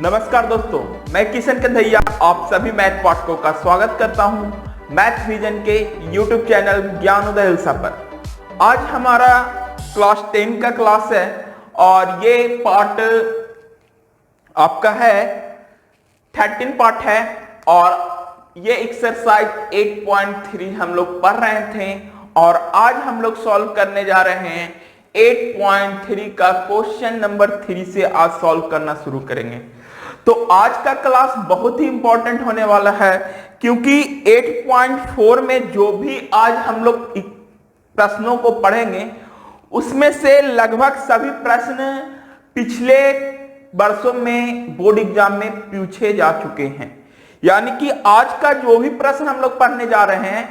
नमस्कार दोस्तों, मैं किशन कन्हैया आप सभी मैथ पाठकों का स्वागत करता हूं मैथ विजन के YouTube चैनल ज्ञानोदय हिल्सा पर। आज हमारा क्लास 10 का क्लास है और ये पार्ट आपका है 13 पार्ट है और ये एक्सरसाइज 8.3 हम लोग पढ़ रहे थे और आज हम लोग सॉल्व करने जा रहे हैं 8.3 का क्वेश्चन नंबर 3 से आज सॉल्व करना शुरू करेंगे। तो आज का क्लास बहुत ही इंपॉर्टेंट होने वाला है क्योंकि 8.4 में जो भी आज हम लोग प्रश्नों को पढ़ेंगे उसमें से लगभग सभी प्रश्न पिछले वर्षों में बोर्ड एग्जाम में पूछे जा चुके हैं। यानी कि आज का जो भी प्रश्न हम लोग पढ़ने जा रहे हैं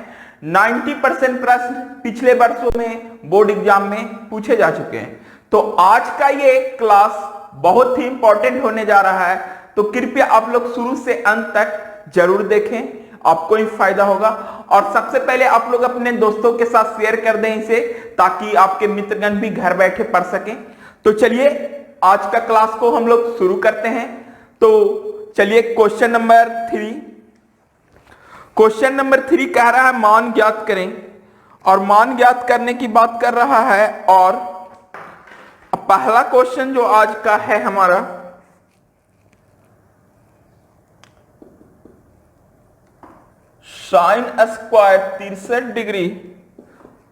90% प्रश्न पिछले वर्षों में बोर्ड एग्जाम में पूछे जा चुके हैं। तो आज का ये क्लास बहुत ही इंपॉर्टेंट होने जा रहा है, तो कृपया आप लोग शुरू से अंत तक जरूर देखें, आपको ही फायदा होगा। और सबसे पहले आप लोग अपने दोस्तों के साथ शेयर कर दें इसे, ताकि आपके मित्रगण भी घर बैठे पढ़ सकें। तो चलिए आज का क्लास को हम लोग शुरू करते हैं। तो चलिए क्वेश्चन नंबर 3 कह रहा है मान ज्ञात करें और मान ज्ञात करने की बात कर रहा है। और पहला क्वेश्चन जो आज का है हमारा, sign square 63 degree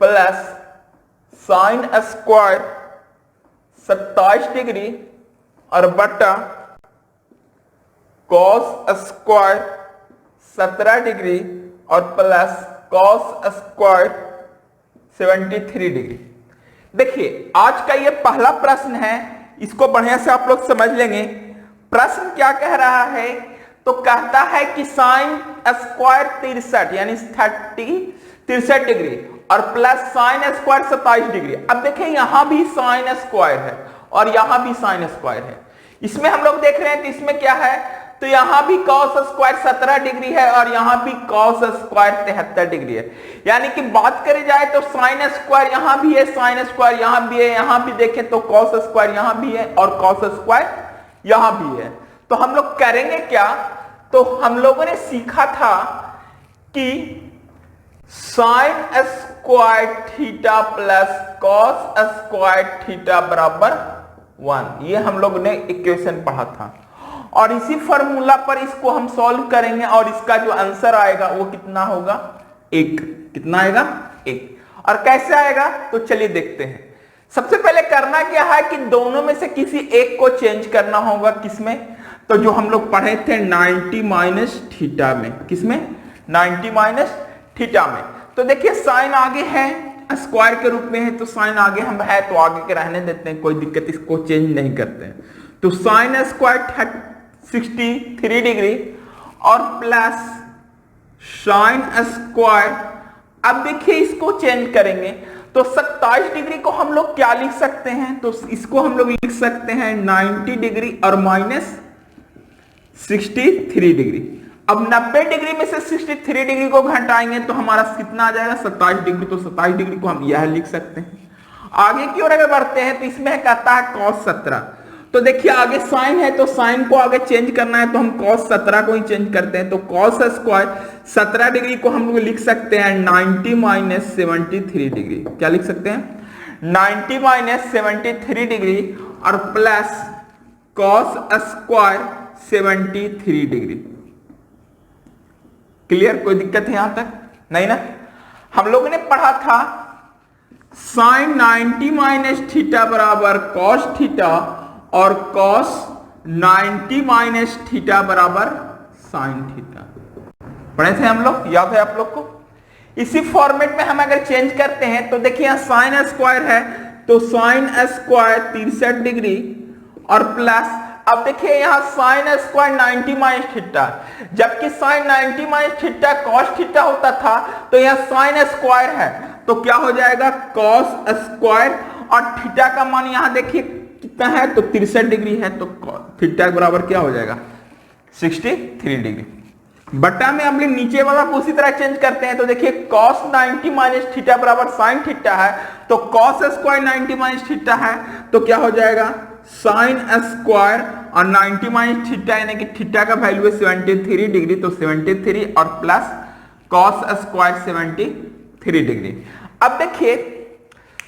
plus sine square 27 degree और बटा कॉस स्क्वायर 17 डिग्री और प्लस कॉस स्क्वायर 73 डिग्री। देखिए आज का ये पहला प्रश्न है, इसको बढ़िया से आप लोग समझ लेंगे। प्रश्न क्या कह रहा है, तो कहता है कि साइन स्क्वायर 63 यानी 63 डिग्री और प्लस साइन स्क्वायर 27 डिग्री। अब देखिए यहां भी साइन स्क्वायर है और यहां भी साइन स्क्वायर है। इसमें हम लोग देख रहे हैं तो इसमें क्या है, तो यहां भी कॉस स्क्वायर 17 डिग्री है और यहां भी कॉस स्क्वायर 73 डिग्री है। यानी कि बात करी जाए तो साइन स्क्वायर यहां भी है, साइन स्क्वायर यहां भी है, यहां भी देखें तो कॉस स्क्वायर यहां भी है और कॉस स्क्वायर यहां भी है। तो हम लोग करेंगे क्या, तो हम लोगों ने सीखा था कि sine square theta plus cos square theta बराबर 1, ये हम लोग ने इक्वेशन पढ़ा था। और इसी फॉर्मूला पर इसको हम सॉल्व करेंगे और इसका जो आंसर आएगा वो कितना होगा, 1। कितना आएगा, 1। और कैसे आएगा, तो चलिए देखते हैं। सबसे पहले करना क्या है कि दोनों में से किसी एक को चेंज करना होगा। किसमें, तो जो हम लोग पढ़े थे 90 माइनस थीटा में। किसमें, 90 माइनस थीटा में। तो देखिए साइन आगे है, स्क्वायर के रूप में है, तो साइन आगे हम है तो आगे के रहने देते हैं, कोई दिक्कत, इसको चेंज नहीं करते हैं। तो साइन स्क्वायर 63 डिग्री और प्लस साइन स्क्वायर, अब देखिए इसको चेंज करेंगे तो 27 डिग्री को हम लोग क्या लिख सकते हैं, तो इसको हम लोग लिख सकते हैं 90 डिग्री और माइनस 63 डिग्री। अब 90 डिग्री में से 63 डिग्री को घटाएंगे तो हमारा कितना आ जाएगा, 27 डिग्री। तो 27 डिग्री को हम यह लिख सकते हैं। आगे की ओर अगर बढ़ते हैं तो इसमें कहता है cos 17। तो देखिए आगे साइन है तो साइन को आगे चेंज करना है तो हम cos 17 को ही चेंज करते हैं। तो cos स्क्वायर 17 डिग्री को हम लोग लिख सकते हैं 90 माइनस 73 डिग्री। क्या लिख सकते हैं, 90 माइनस 73 डिग्री और plus cos square 73 degree. Clear, कोई दिक्कत है यहां तक, नहीं ना। हम लोगों ने पढ़ा था साइन 90 माइनस थीटा बराबर कॉस थीटा और कॉस 90 माइनस थीटा बराबर साइन थीटा। पढ़े थे हम लोग, याद है आप लोग को। इसी फॉर्मेट में हम अगर चेंज करते हैं तो देखिए यहां साइन स्क्वायर है तो साइन स्क्वायर 63 डिग्री और प्लस, अब देखिए यहां साइन स्क्वायर 90 माइनस थीटा, जबकि sine 90 minus theta cos theta होता था, तो यहां साइन स्क्वायर है तो क्या हो जाएगा कॉस स्क्वायर और थीटा का मान यहां देखिए कितना है, तो 63 डिग्री है, तो थीटा के बराबर क्या हो जाएगा, 63 डिग्री। बटा में हम लोग नीचे वाला को उसी तरह चेंज करते हैं तो देखिए cos 90 माइनस थीटा बराबर साइन थीटा है, तो cos स्क्वायर 90 माइनस थीटा है तो क्या हो जाएगा साइन स्क्वायर और 90 माइनस थीटा यानी कि थीटा का वैल्यू है 73 डिग्री, तो 73 और प्लस कॉस स्क्वायर 73 डिग्री। अब देखिए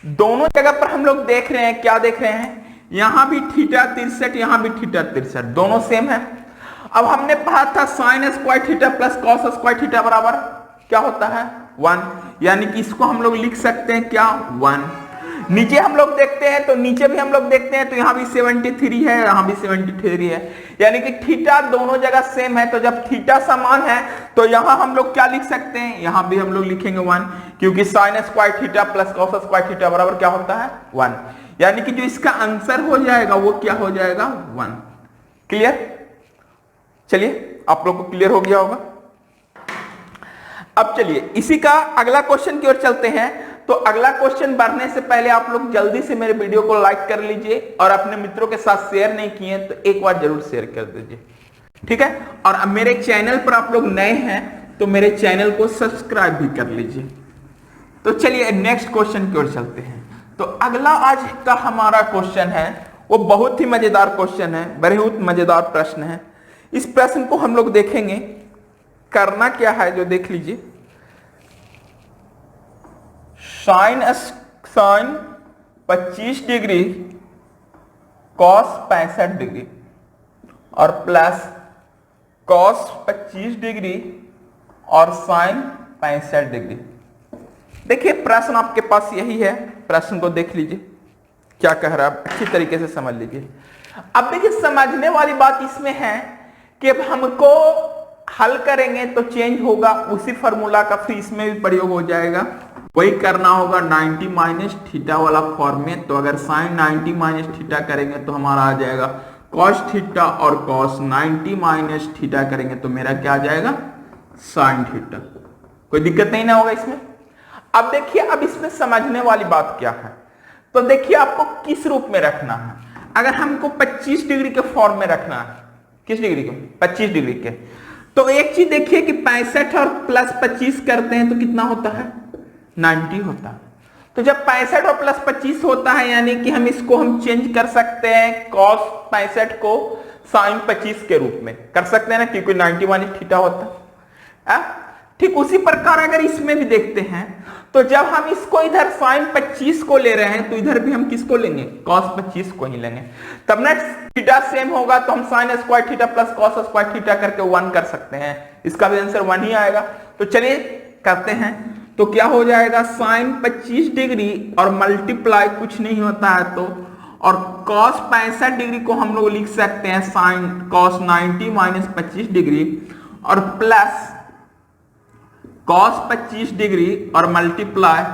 दोनों जगह पर हम लोग देख रहे हैं, क्या देख रहे हैं, यहां भी थीटा 63, यहां भी थीटा 63, दोनों सेम है। अब हमने पढ़ा था sine square theta plus cos square theta बराबर क्या होता है 1, यानी कि इसको हम लोग लिख सकते हैं क्या 1। नीचे हम लोग देखते हैं तो नीचे भी हम लोग देखते हैं तो यहाँ भी 73 है, यहाँ भी 73 है, यानी कि थीटा दोनों जगह सेम है। तो जब थीटा समान है तो यहाँ हम लोग क्या लिख सकते हैं, यहाँ भी हम लोग लिखेंगे 1, क्योंकि sine square theta plus cos square theta बराबर क्या होता है 1, यानी कि जो इसका आंसर हो जाएगा वो क्या हो जाएगा 1। क्लियर? चलिए आप लोग को क्लियर हो गया होगा। अब चलिए इसी का अगला क्वेश्चन की ओर चलते हैं। तो अगला क्वेश्चन बढ़ने से पहले आप लोग जल्दी से मेरे वीडियो को लाइक कर लीजिए और अपने मित्रों के साथ शेयर नहीं किए तो एक बार जरूर शेयर कर दीजिए, ठीक है। और अब मेरे चैनल पर आप लोग नए हैं तो मेरे चैनल को सब्सक्राइब भी कर लीजिए। तो चलिए नेक्स्ट क्वेश्चन की ओर चलते हैं। तो अगला आज का हमारा क्वेश्चन है वो बहुत ही मजेदार क्वेश्चन है, बहुत मजेदार प्रश्न है। इस प्रश्न को हम लोग देखेंगे, करना क्या है जो देख लीजिए। साइन 25 डिग्री कॉस 65 डिग्री और प्लस कॉस 25 डिग्री और साइन 65 डिग्री। देखिए प्रश्न आपके पास यही है, प्रश्न को देख लीजिए क्या कह रहा है, अच्छी तरीके से समझ लीजिए। अब देखिए समझने वाली बात इसमें है कि अब हमको हल करेंगे तो चेंज होगा, उसी फॉर्मूला का फिर इसमें भी प्रयोग हो जाएगा, वही करना होगा 90 माइनस थीटा वाला फॉर्म में। तो अगर साइन 90 माइनस थीटा करेंगे तो हमारा आ जाएगा कॉस थीटा और कॉस 90 माइनस थीटा करेंगे तो मेरा क्या आ जाएगा साइन थीटा। कोई दिक्कत नहीं ना होगा इसमें। अब देखिए अब इसमें समझने वाली बात क्या है, तो देखिए आपको किस रूप में रखना है। अगर हमको 25 डिग्री के फॉर्म में रखना है, किस डिग्री के 25 डिग्री के, तो एक चीज देखिए कि 65 और प्लस 25 करते हैं तो कितना होता है 90 होता है। तो जब 65 और प्लस 25 होता है यानी कि हम इसको हम चेंज कर सकते हैं कॉस 65 को साइन 25 के रूप में कर सकते हैं ना, क्योंकि 90 माइनस थीटा होता है। ठीक उसी प्रकार अगर इसमें भी देखते हैं तो जब हम इसको इधर साइन 25 को ले रहे हैं तो इधर भी हम किसको लेंगे कॉस 25 को ही लेंगे, तब ना थीटा सेम होगा तो हम sine square theta plus cos square theta करके 1 कर सकते हैं, इसका भी आंसर 1 ही आएगा। तो चलिए करते हैं। तो क्या हो जाएगा साइन 25 डिग्री और मल्टीप्लाई कुछ नहीं होता है तो, और कॉस 65 डिग्री को हम लोग लिख सकते हैं साइन कॉस 90 माइनस 25 डिग्री और प्लस कॉस 25 डिग्री और मल्टीप्लाई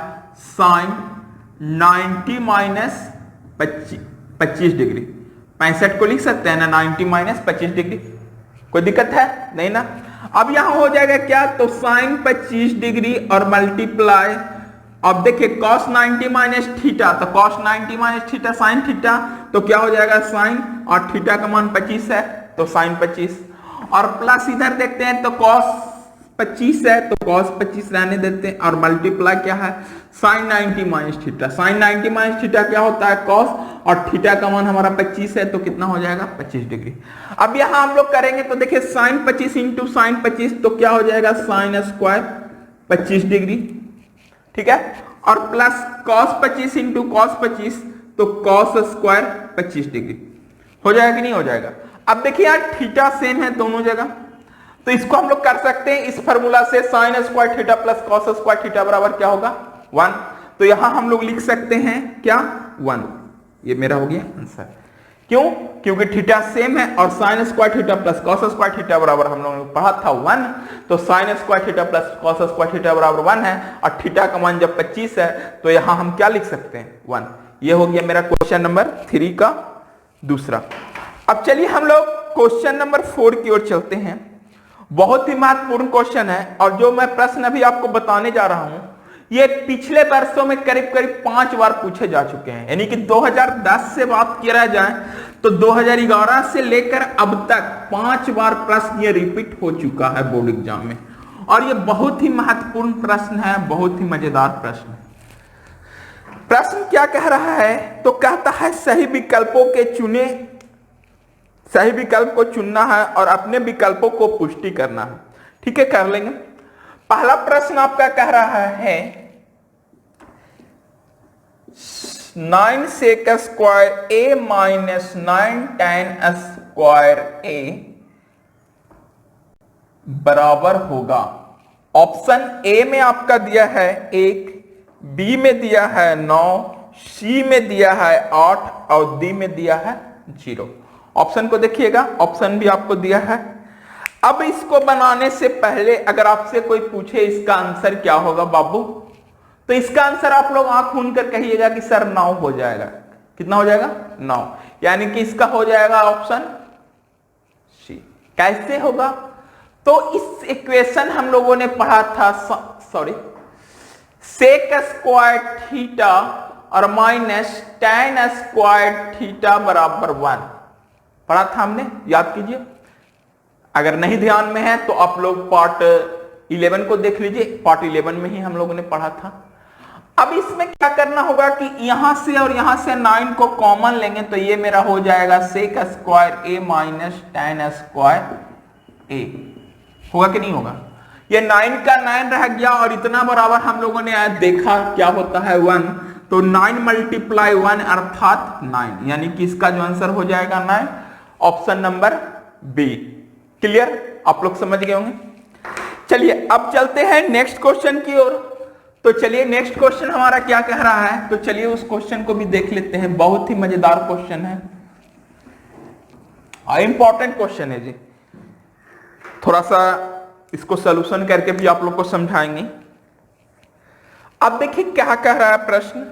साइन 90 माइनस 25 डिग्री। 65 को लिख सकते हैं ना 90 माइनस 25 डिग्री, कोई दिक्कत है नहीं ना। अब यहां हो जाएगा क्या, तो साइन 25 डिग्री और मल्टीप्लाई, अब देखिए कॉस 90 माइनस थीटा, तो cos 90 minus theta sine theta, तो क्या हो जाएगा साइन, और थीटा का मान 25 है तो साइन 25, और प्लस इधर देखते हैं तो कॉस 25 है तो कॉस 25 रहने देते हैं, और मल्टीप्लाई क्या है sine 90 minus theta, sine 90 minus theta क्या होता है कॉस, और थीटा का मान हमारा 25 है तो कितना हो जाएगा 25 डिग्री। अब यहां हम लोग करेंगे तो देखिए साइन 25 इंटू साइन 25 तो क्या हो जाएगा साइन स्क्वायर 25 डिग्री, ठीक है, और प्लस कॉस 25 इंटू कॉस 25 तो कॉस स्क्वायर 25 डिग्री हो जाएगा कि नहीं हो जाएगा। अब देखिए यार थीटा सेम है दोनों जगह, तो इसको हम लोग कर सकते हैं इस फार्मूला से sine square theta plus cos square theta बराबर क्या होगा 1। तो यहां हम लोग लिख सकते हैं क्या 1, ये मेरा हो गया आंसर। क्यों, क्योंकि थीटा सेम है और sine square theta plus cos square theta बराबर हम लोगों ने पढ़ा था 1, तो sine square theta plus cos square theta बराबर 1 है, और थीटा का मान जब 25 है तो यहां हम क्या लिख सकते हैं 1। ये हो गया मेरा क्वेश्चन नंबर 3 का दूसरा। अब चलिए हम लोग क्वेश्चन नंबर 4 की ओर चलते हैं। बहुत ही महत्वपूर्ण क्वेश्चन है, और जो मैं प्रश्न अभी आपको बताने जा रहा हूं ये पिछले वर्षों में करीब करीब 5 बार पूछे जा चुके हैं, यानी कि 2010 से बात किया जाए तो 2011 से लेकर अब तक 5 बार प्रश्न ये रिपीट हो चुका है बोर्ड एग्जाम में, और ये बहुत ही महत्वपूर्ण प्रश्न है, बहुत ही मजेदार प्रश्न है। प्रश्न क्या कह रहा है? तो कहता है सही विकल्पों के चुने, सही विकल्प को चुनना है और अपने विकल्पों को पुष्टि करना है। ठीक है, कर लेंगे। पहला प्रश्न आपका कह रहा है 9 sec square a minus 9 tan square a बराबर होगा। ऑप्शन ए में आपका दिया है 1, बी में दिया है 9, सी में दिया है 8 और डी में दिया है 0। ऑप्शन को देखिएगा, ऑप्शन भी आपको दिया है। अब इसको बनाने से पहले अगर आपसे कोई पूछे इसका आंसर क्या होगा बाबू, तो इसका आंसर आप लोग आंख मूंद कर कहिएगा कि सर 9 हो जाएगा। कितना हो जाएगा? 9। यानी कि इसका हो जाएगा ऑप्शन सी। कैसे होगा? तो इस इक्वेशन हम लोगों ने पढ़ा था, सेक स्क्वायर थीटा और माइनस tan स्क्वायर थीटा बराबर 1 पढ़ा था हमने, याद कीजिए। अगर नहीं ध्यान में है तो आप लोग पार्ट 11 को देख लीजिए, पार्ट 11 में ही हम लोगों ने पढ़ा था। अब इसमें क्या करना होगा कि यहां से और यहां से 9 को कॉमन लेंगे तो ये मेरा हो जाएगा sec square a minus tan square a। होगा कि नहीं होगा? ये 9 का 9 रह गया और इतना बराबर हम लोगों ने आज देखा क्या होता है 1, तो 9 मल्टीप्लाई 1 अर्थात 9, यानी कि इसका जो आंसर हो जाएगा 9, ऑप्शन नंबर बी। क्लियर? आप लोग समझ गए होंगे। चलिए अब चलते हैं नेक्स्ट क्वेश्चन की ओर। तो चलिए नेक्स्ट क्वेश्चन हमारा क्या कह रहा है, तो चलिए उस क्वेश्चन को भी देख लेते हैं। बहुत ही मजेदार क्वेश्चन है, इंपॉर्टेंट क्वेश्चन है जी। थोड़ा सा इसको सॉल्यूशन करके भी आप लोग को समझाएंगे। अब देखिए क्या कह रहा है प्रश्न।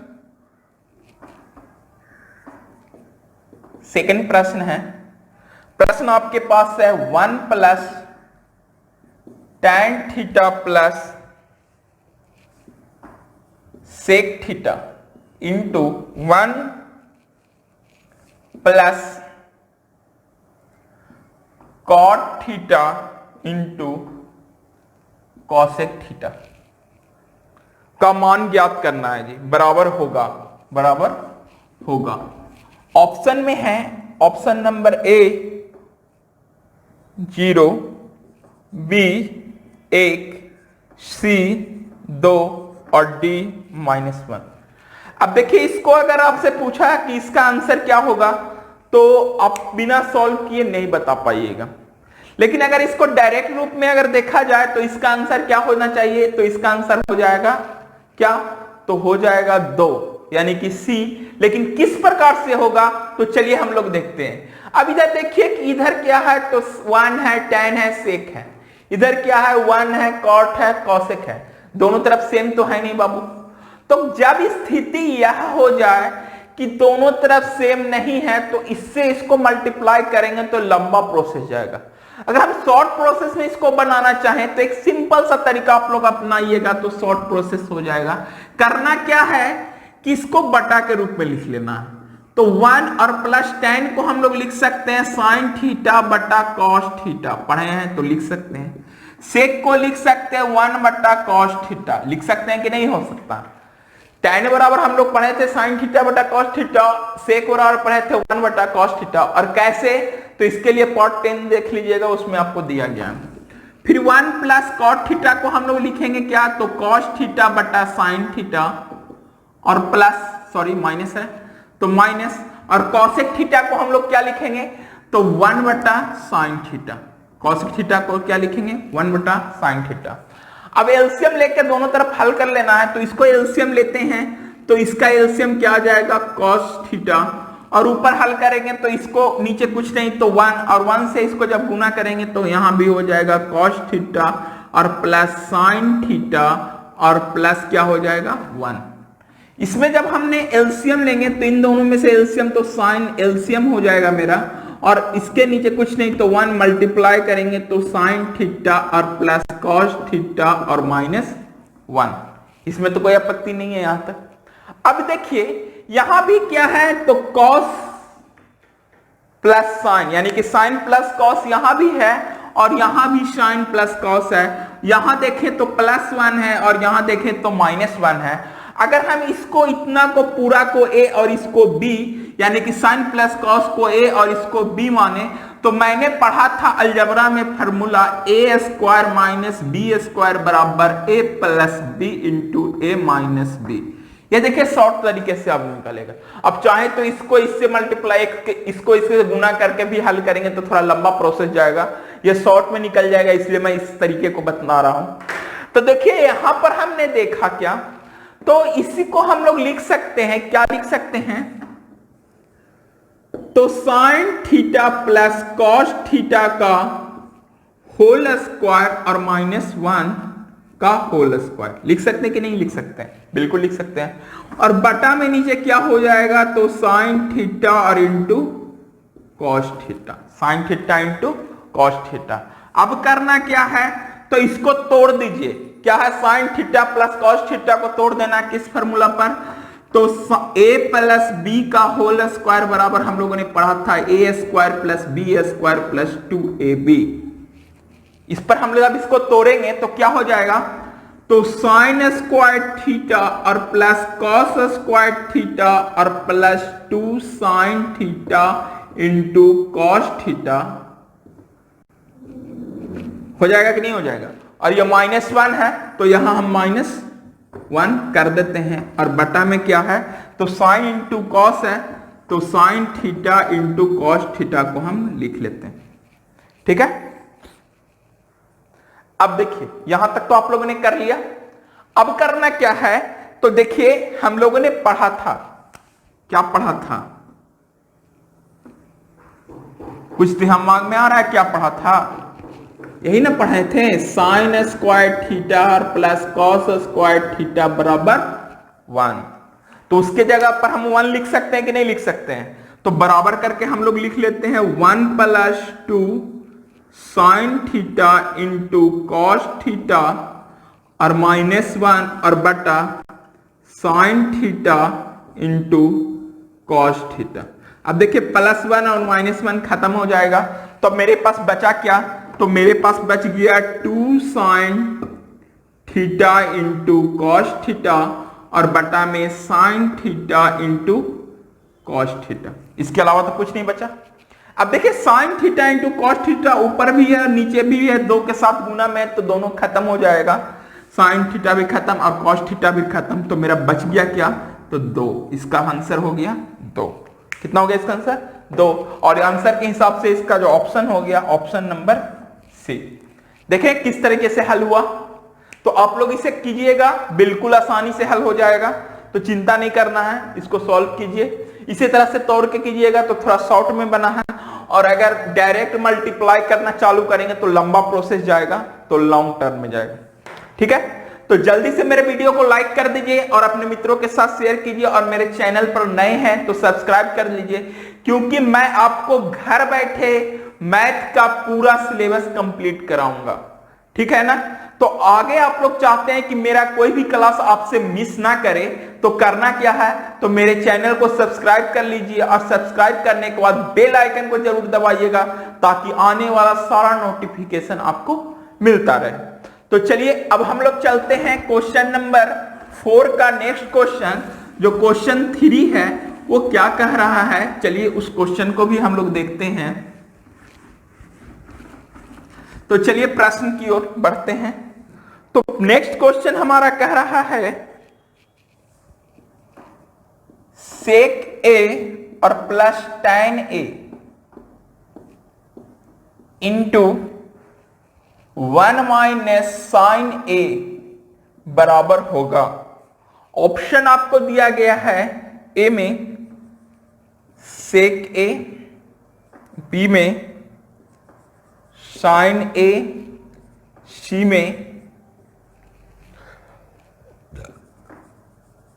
सेकंड प्रश्न है, प्रश्न आपके पास है 1 plus tan theta plus sec theta into 1 plus cot theta into cosec theta का मान ज्ञात करना है जी। बराबर होगा। ऑप्शन में है ऑप्शन नंबर ए 0, बी 1, सी 2 और डी -1। अब देखिए इसको अगर आपसे पूछा कि इसका आंसर क्या होगा तो आप बिना सॉल्व किए नहीं बता पाइएगा। लेकिन अगर इसको डायरेक्ट रूप में अगर देखा जाए तो इसका आंसर क्या होना चाहिए, तो इसका आंसर हो जाएगा क्या, तो हो जाएगा 2 यानी कि सी। लेकिन किस प्रकार से होगा तो चलिए हम लोग देखते हैं। अब इधर देखिए कि इधर क्या है, तो 1 है, tan है, सेक है। इधर क्या है, 1 है, कॉट है, कॉसेक है। दोनों तरफ सेम तो है नहीं बाबू। तो जब स्थिति यह हो जाए कि दोनों तरफ सेम नहीं है तो इससे इसको मल्टीप्लाई करेंगे तो लंबा प्रोसेस जाएगा। अगर हम शॉर्ट प्रोसेस में इसको बनाना चाहें तो एक सिंपल सा तरीका आप लोग अपनाइएगा तो शॉर्ट प्रोसेस हो जाएगा। करना क्या है कि इसको बटा के रूप में लिख लेना है। तो 1 और प्लस tan को हम लोग लिख सकते हैं साइन थीटा बटा कॉस थीटा, पढ़े हैं तो लिख सकते हैं। सेक को लिख सकते हैं 1 बटा कॉस थीटा, लिख सकते हैं कि नहीं हो सकता। tan बराबर हम लोग पढ़े थे साइन थीटा बटा कॉस थीटा, सेक बराबर पढ़े थे 1 बटा कॉस थीटा। और कैसे, तो इसके लिए पार्ट 10 देख लीजिएगा, उसमें आपको दिया गया है। फिर 1 प्लस कॉट थीटा को हम लोग लिखेंगे क्या, तो कॉस थीटा बटा साइन थीटा और प्लस माइनस है तो माइनस, और कॉसेक थीटा को हम लोग क्या लिखेंगे, तो 1 बटा साइन थीटा। कॉसेक थीटा को क्या लिखेंगे, 1 बटा साइन थीटा। अब एलसीएम लेकर दोनों तरफ हल कर लेना है, तो इसको एलसीएम लेते हैं तो इसका एलसीएम क्या आ जाएगा, कॉस थीटा, और ऊपर हल करेंगे तो इसको नीचे कुछ नहीं तो 1, और 1 से इसको जब गुना करेंगे तो यहां भी हो जाएगा कॉस थीटा और प्लस साइन थीटा और प्लस क्या हो जाएगा 1। इसमें जब हमने एलसीएम लेंगे तो इन दोनों में से एलसीएम, तो साइन एलसीएम हो जाएगा मेरा, और इसके नीचे कुछ नहीं तो 1 मल्टीप्लाई करेंगे तो साइन थीटा और प्लस कॉस थीटा और -1। इसमें तो कोई आपत्ति नहीं है यहां तक। अब देखिए यहां भी क्या है, तो कॉस प्लस साइन, यानी कि साइन प्लस कॉस यहां भी है और यहां भी साइन प्लस कॉस है। यहां देखें तो +1 है और यहां देखें तो -1 है। अगर हम इसको इतना को पूरा को a और इसको b यानी कि साइन प्लस कॉस को a और इसको b माने, तो मैंने पढ़ा था अलजबरा में formula a square minus B square बराबर a plus B into A minus B. ये देखिए शॉर्ट तरीके से अब निकलेगा। अब चाहे तो इसको इससे मल्टीप्लाई, इसको इससे गुना करके भी हल करेंगे तो थोड़ा लंबा प्रोसेस जाएगा, ये शॉर्ट में निकल जाएगा, इसलिए मैं इस तरीके को बता रहा हूं। तो देखिए यहां पर हमने देखा क्या, तो इसी को हम लोग लिख सकते हैं, क्या लिख सकते हैं, तो sign theta plus cos theta का होल स्क्वायर और माइनस 1 का होल स्क्वायर लिख सकते हैं कि नहीं लिख सकते हैं? बिल्कुल लिख सकते हैं। और बटा में नीचे क्या हो जाएगा, तो साइन थीटा और into cos theta, sine theta into cos theta. अब करना क्या है, तो इसको तोड़ दीजिए, क्या है, sine theta plus cos theta को तोड़ देना किस फार्मूला पर, तो a प्लस बी का होल स्क्वायर बराबर हम लोगों ने पढ़ा था a square plus B square plus 2ab। इस पर हम लोग अब इसको तोड़ेंगे तो क्या हो जाएगा, तो साइन स्क्वायर थीटा और प्लस कॉस स्क्वायर थीटा और plus 2 sine theta into cos theta हो जाएगा कि नहीं हो जाएगा। और ये माइनस 1 है तो यहां हम माइनस 1 कर देते हैं, और बटा में क्या है, तो साइन इंटू कॉस है, तो sine theta into cos theta को हम लिख लेते हैं। ठीक है, अब देखिए यहां तक तो आप लोगों ने कर लिया। अब करना क्या है, तो देखिए हम लोगों ने पढ़ा था, क्या पढ़ा था, कुछ दिमाग में आ रहा है क्या पढ़ा था, यही ना पढ़े थे, साइन स्क्वायर थीटा और प्लस कॉस स्क्वायर थीटा बराबर 1। तो उसके जगह पर हम 1 लिख सकते हैं कि नहीं लिख सकते हैं, तो बराबर करके हम लोग लिख लेते हैं 1 plus 2 sine theta into cos theta और माइनस 1 और बटा sine theta into cos theta. अब देखिए प्लस 1 और माइनस 1 खत्म हो जाएगा, तो मेरे पास बचा क्या, तो मेरे पास बच गया 2 sine theta into cos theta और बटा में sine theta into cos theta. इसके अलावा तो कुछ नहीं बचा। अब देखिए sine theta into cos theta ऊपर भी है नीचे भी है, 2 के साथ गुना में तो दोनों खत्म हो जाएगा, साइन थीटा भी खत्म और कॉस थीटा भी खत्म, तो मेरा बच गया क्या, तो 2। इसका आंसर हो गया 2। कितना हो गया इसका आंसर, 2। और आंसर के हिसाब से इसका जो ऑप्शन हो गया ऑप्शन नंबर सी। देखें किस तरीके से हल हुआ, तो आप लोग इसे कीजिएगा, बिल्कुल आसानी से हल हो जाएगा, तो चिंता नहीं करना है, इसको सॉल्व कीजिए। इसी तरह से तोड़ के कीजिएगा तो थोड़ा शॉर्ट में बना है, और अगर डायरेक्ट मल्टीप्लाई करना चालू करेंगे तो लंबा प्रोसेस जाएगा, तो लॉन्ग टर्म में जाएगा। ठीक है, तो जल्दी से मेरे वीडियो को लाइक कर दीजिए और अपने मित्रों के साथ शेयर कीजिए, और मेरे चैनल पर नए हैं तो सब्सक्राइब कर लीजिए, क्योंकि मैं आपको घर बैठे मैथ का पूरा सिलेबस कंप्लीट कराऊंगा। ठीक है ना, तो आगे आप लोग चाहते हैं कि मेरा कोई भी क्लास आपसे मिस ना करे, तो करना क्या है, तो मेरे चैनल को सब्सक्राइब कर लीजिए, और सब्सक्राइब करने के बाद बेल आइकन को जरूर दबाइएगा, ताकि आने वाला सारा नोटिफिकेशन आपको मिलता रहे। तो चलिए अब हम लोग चलते हैं क्वेश्चन नंबर 4 का नेक्स्ट क्वेश्चन, जो क्वेश्चन 3 है वो क्या कह रहा है, चलिए उस क्वेश्चन को भी हम लोग देखते हैं। तो चलिए प्रश्न की ओर बढ़ते हैं। तो नेक्स्ट क्वेश्चन हमारा कह रहा है सेक ए और प्लस tan ए इंटू 1 माइनस साइन ए बराबर होगा। ऑप्शन आपको दिया गया है, ए में सेक ए, बी में साइन ए, सी में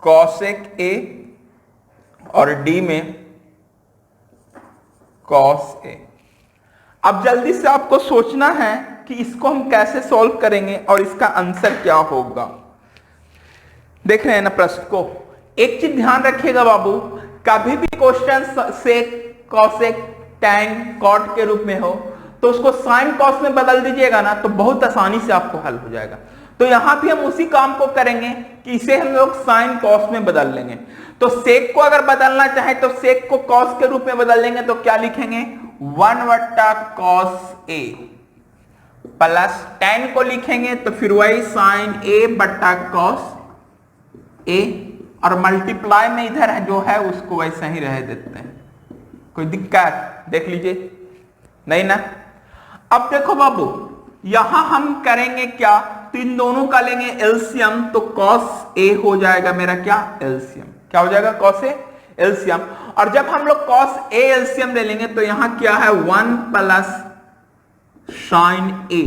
कॉसेक ए और डी में कॉस ए। अब जल्दी से आपको सोचना है कि इसको हम कैसे सॉल्व करेंगे और इसका आंसर क्या होगा। देख रहे हैं ना प्रश्न को, एक चीज ध्यान रखिएगा बाबू, कभी भी क्वेश्चन सेक, कॉसेक, टैन, कॉट के रूप में हो तो उसको साइन कॉस में बदल दीजिएगा ना, तो बहुत आसानी से आपको हल हो जाएगा। तो यहां भी हम उसी काम को करेंगे कि इसे हम लोग साइन कॉस में बदल लेंगे। तो सेक को अगर बदलना चाहे तो सेक को कॉस के रूप में बदल लेंगे, तो क्या लिखेंगे 1/cos a प्लस tan को लिखेंगे तो फिर वही साइन a/cos a, और मल्टीप्लाई में इधर जो है उसको वैसा ही रह देते हैं। कोई दिक्कत देख लीजिए नहीं ना। अब देखो बाबू यहां हम करेंगे क्या, तो इन दोनों का लेंगे एलसीएम, तो cos a हो जाएगा मेरा क्या एलसीएम, क्या हो जाएगा cos a एलसीएम। और जब हम लोग cos a एलसीएम ले लेंगे तो यहां क्या है 1 प्लस साइन a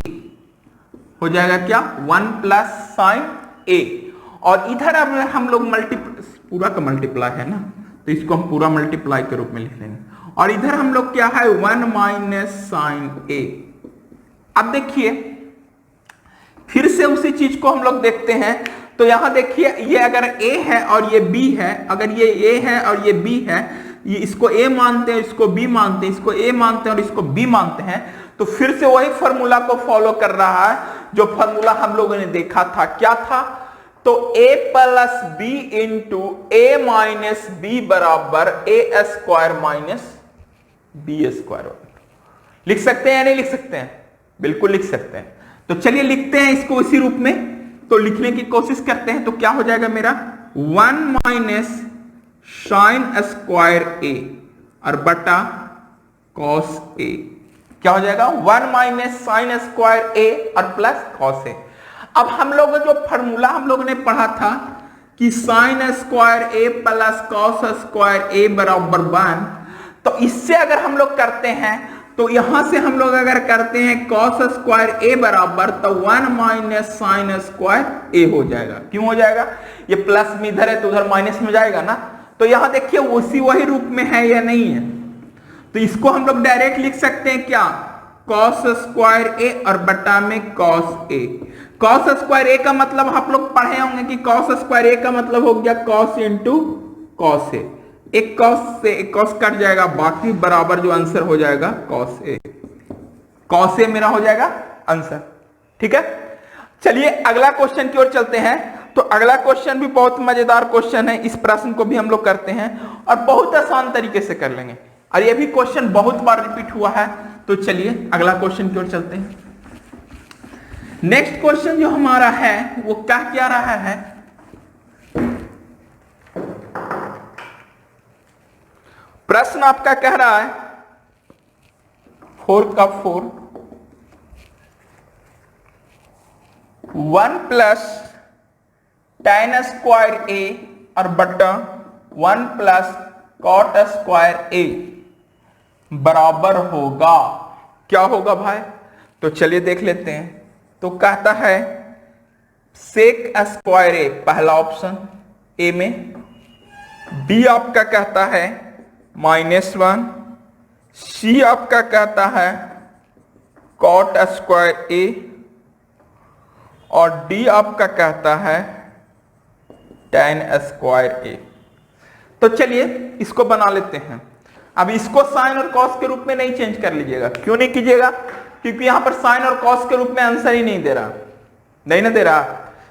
हो जाएगा क्या 1 प्लस साइन a, और इधर अब हम लोग पूरा का मल्टीप्लाई है ना, तो इसको हम पूरा मल्टीप्लाई के रूप में लिख लेंगे, और इधर हम लोग क्या है 1 माइनस साइन a। अब देखिए फिर से उसी चीज को हम लोग देखते हैं, तो यहां देखिए ये अगर a है और ये b है, अगर ये a है और ये b है, ये इसको a मानते हैं, इसको b मानते हैं, इसको a मानते हैं और इसको b मानते हैं, तो फिर से वही फॉर्मूला को फॉलो कर रहा है जो फॉर्मूला हम लोगों ने देखा था। क्या था, तो a plus b into a minus b बराबर a square minus b square. लिख सकते हैं या नहीं लिख सकते हैं, बिल्कुल लिख सकते हैं। तो चलिए लिखते हैं इसको इसी रूप में, तो लिखने की कोशिश करते हैं। तो क्या हो जाएगा मेरा 1 माइनस साइन स्क्वायर a और बटा cos a, क्या हो जाएगा 1 माइनस साइन स्क्वायर a और प्लस cos a। अब हम लोग जो फॉर्मूला हम लोगों ने पढ़ा था कि sine square a plus cos square a बराबर 1, तो इससे अगर हम लोग करते हैं तो यहां से हम लोग अगर करते हैं cos स्क्वायर a बराबर, तो 1 माइनस साइन स्क्वायर a हो जाएगा। क्यों हो जाएगा, ये प्लस में इधर है तो उधर माइनस में जाएगा ना, तो यहां देखिए उसी वही रूप में है या नहीं है, तो इसको हम लोग डायरेक्ट लिख सकते हैं क्या cos स्क्वायर a और बटा में cos a। cos square a का मतलब आप लोग पढ़े होंगे कि cos स्क्वायर a का मतलब हो गया cos इंटू cos a, एक cos से एक cos कट जाएगा, बाकी बराबर जो आंसर हो जाएगा cos a। cos a मेरा हो जाएगा आंसर, ठीक है। चलिए अगला क्वेश्चन की ओर चलते हैं। तो अगला क्वेश्चन भी बहुत मजेदार क्वेश्चन है, इस प्रश्न को भी हम लोग करते हैं और बहुत आसान तरीके से कर लेंगे, और ये भी क्वेश्चन बहुत बार रिपीट हुआ है। तो चलिए अगला क्वेश्चन की ओर चलते हैं। नेक्स्ट क्वेश्चन जो हमारा है वो क्या रहा है, प्रश्न आपका कह रहा है 4 का 4 1 प्लस tan स्क्वायर a और बटा 1 प्लस cot स्क्वायर a बराबर होगा, क्या होगा भाई, तो चलिए देख लेते हैं। तो कहता है सेक स्क्वायर a पहला ऑप्शन a में, b आपका कहता है -1, c आपका कहता है cot स्क्वायर a और d आपका कहता है tan स्क्वायर a। तो चलिए इसको बना लेते हैं। अब इसको साइन और कॉस के रूप में नहीं चेंज कर लीजिएगा, क्यों नहीं कीजिएगा, क्योंकि यहां पर साइन और कॉस के रूप में आंसर ही नहीं दे रहा, नहीं ना दे रहा,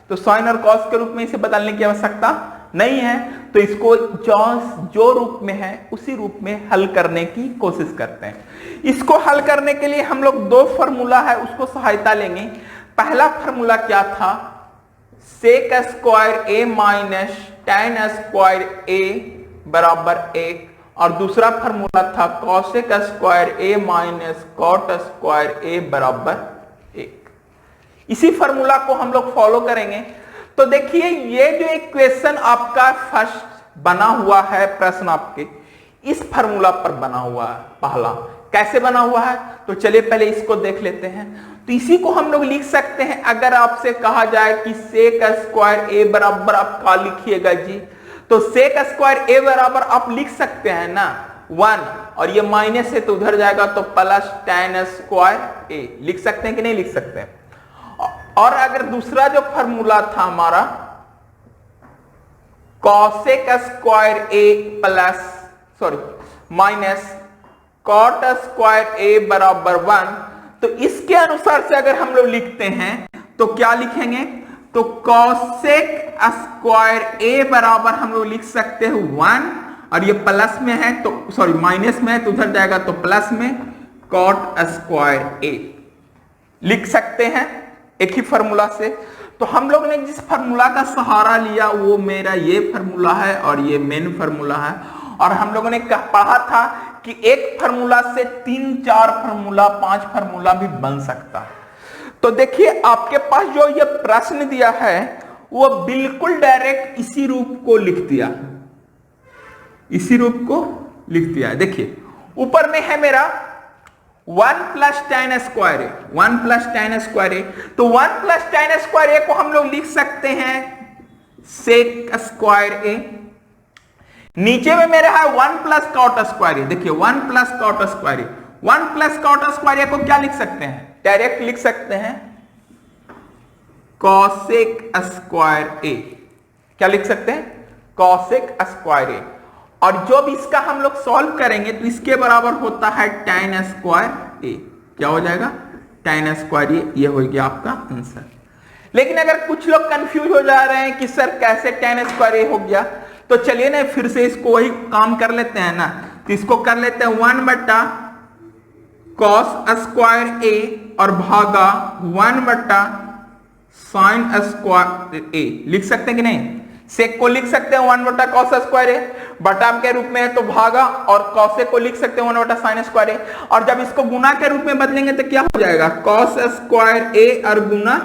तो साइन और कॉस के रूप में इसे बदलने की आवश्यकता नहीं है। तो इसको जो रूप में है उसी रूप में हल करने की कोशिश करते हैं। इसको हल करने के लिए हम लोग दो फॉर्मूला है उसको सहायता लेंगे। पहला फॉर्मूला क्या था, sec square a minus tan square a बराबर 1, और दूसरा फॉर्मूला था cosec square a minus cot square a बराबर 1। इसी फॉर्मूला को हम लोग फॉलो करेंगे। तो देखिए ये जो इक्वेशन आपका फर्स्ट बना हुआ है प्रश्न आपके इस फॉर्मूला पर बना हुआ है। पहला कैसे बना हुआ है, तो चलिए पहले इसको देख लेते हैं। तो इसी को हम लोग लिख सकते हैं, अगर आपसे कहा जाए कि सेक स्क्वायर a बराबर आप क्या लिखिएगा जी, तो सेक स्क्वायर a बराबर आप लिख सकते हैं ना 1, और ये माइनस है तो उधर जाएगा तो प्लस tan स्क्वायर a लिख सकते हैं कि नहीं लिख सकते हैं। और अगर दूसरा जो फॉर्मूला था हमारा cosec square a plus minus cot square a बराबर 1, तो इसके अनुसार से अगर हम लोग लिखते हैं तो क्या लिखेंगे, तो cosec स्क्वायर a बराबर हम लोग लिख सकते हैं 1, और ये प्लस में है तो सॉरी माइनस में है तो उधर जाएगा तो प्लस में cot स्क्वायर a लिख सकते हैं एक ही फार्मूला से। तो हम लोग ने जिस फार्मूला का सहारा लिया वो मेरा ये फार्मूला है और ये मेन फार्मूला है, और हम लोगों ने पढ़ा था कि एक फार्मूला से 3, 4 फार्मूला, 5 फार्मूला भी बन सकता है। तो देखिए आपके पास जो ये प्रश्न दिया है वो बिल्कुल डायरेक्ट इसी रूप को लिख दिया, इसी रूप को लिख दिया है। देखिए ऊपर में है मेरा 1 प्लस tan स्क्वायर ए, 1 प्लस tan स्क्वायर ए, तो 1 प्लस tan स्क्वायर ए को हम लोग लिख सकते हैं sec स्क्वायर ए। नीचे में मेरा है 1 प्लस cot स्क्वायर ए, देखिए 1 प्लस cot स्क्वायर ए, 1 प्लस cot स्क्वायर ए को क्या लिख सकते हैं, डायरेक्ट लिख सकते हैं cosec स्क्वायर ए। क्या लिख सकते हैं, cosec स्क्वायर ए। और जब इसका हम लोग सॉल्व करेंगे तो इसके बराबर होता है tan स्क्वायर ए। क्या हो जाएगा, tan स्क्वायर ए, ये हो गया आपका आंसर। लेकिन अगर कुछ लोग कंफ्यूज हो जा रहे हैं कि सर कैसे tan स्क्वायर ए हो गया, तो चलिए ना फिर से इसको वही काम कर लेते हैं ना। तो इसको कर लेते हैं 1 बटा cos स्क्वायर ए और भागा 1 बटा sin स्क्वायर ए। लिख सकते हैं कि नहीं, सेक को लिख सकते हैं 1 बटा cos स्क्वायर ए, बटा के रूप में है तो भागा, और cos को लिख सकते हैं 1 बटा sin स्क्वायर ए। और जब इसको गुना के रूप में बदलेंगे तो क्या हो जाएगा, cos स्क्वायर ए और गुना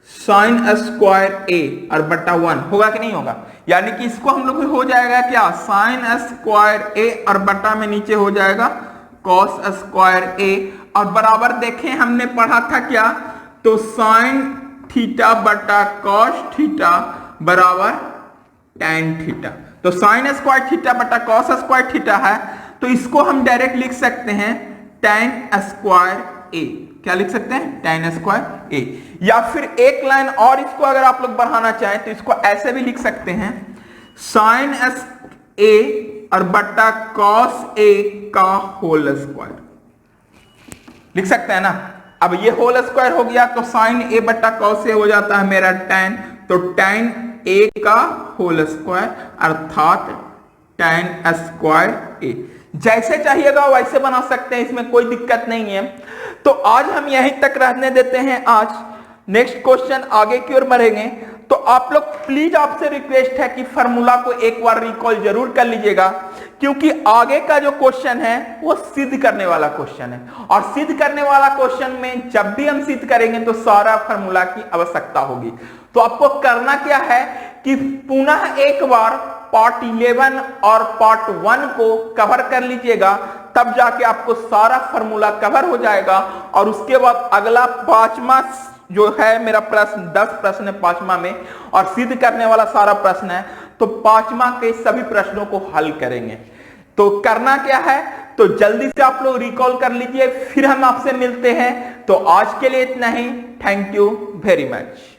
sin स्क्वायर ए और बटा 1 होगा कि नहीं होगा। यानी कि इसको हम लोग हो जाएगा क्या, sin स्क्वायर ए और बटा में नीचे हो जाएगा cos स्क्वायर ए, और बराबर देखें हमने पढ़ा था क्या, तो sin थीटा बटा cos थीटा बराबर tan थीटा। तो sin स्क्वायर थीटा बटा cos स्क्वायर थीटा है, तो इसको हम डायरेक्ट लिख सकते हैं tan स्क्वायर ए। क्या लिख सकते हैं, tan स्क्वायर ए। या फिर एक लाइन और इसको अगर आप लोग बढ़ाना चाहें तो इसको ऐसे भी लिख सकते हैं sin ए और बटा cos ए का होल स्क्वायर। लिख सकते हैं ना। अब ये होल स्क्वायर हो गया तो sin ए बटा cos ए हो जाता है मेरा tan, तो tan ए का होल स्क्वायर अर्थात tan स्क्वायर ए। जैसे चाहिएगा वैसे बना सकते हैं, इसमें कोई दिक्कत नहीं है। तो आज हम यहीं तक रहने देते हैं। आज नेक्स्ट क्वेश्चन आगे की ओर बढ़ेंगे। तो आप लोग प्लीज, आपसे रिक्वेस्ट है कि फार्मूला को एक बार रिकॉल जरूर कर लीजिएगा, क्योंकि आगे का जो क्वेश्चन है वो सिद्ध करने वाला क्वेश्चन है, और सिद्ध करने वाला क्वेश्चन में जब भी हम सिद्ध करेंगे तो सारा फार्मूला की आवश्यकता होगी। तो आपको करना क्या है कि पुनः एक बार पार्ट 11 और पार्ट 1 को कवर कर लीजिएगा, तब जाके आपको सारा फार्मूला कवर हो जाएगा। और उसके बाद अगला 5वां जो है मेरा प्रश्न, 10 प्रश्न है 5वां में, और सिद्ध करने वाला सारा प्रश्न है, तो 5वां के सभी प्रश्नों को हल करेंगे। तो करना क्या है, तो जल्दी से आप लोग रिकॉल कर लीजिए, फिर हम आपसे मिलते हैं। तो आज के लिए इतना ही। Thank you very much.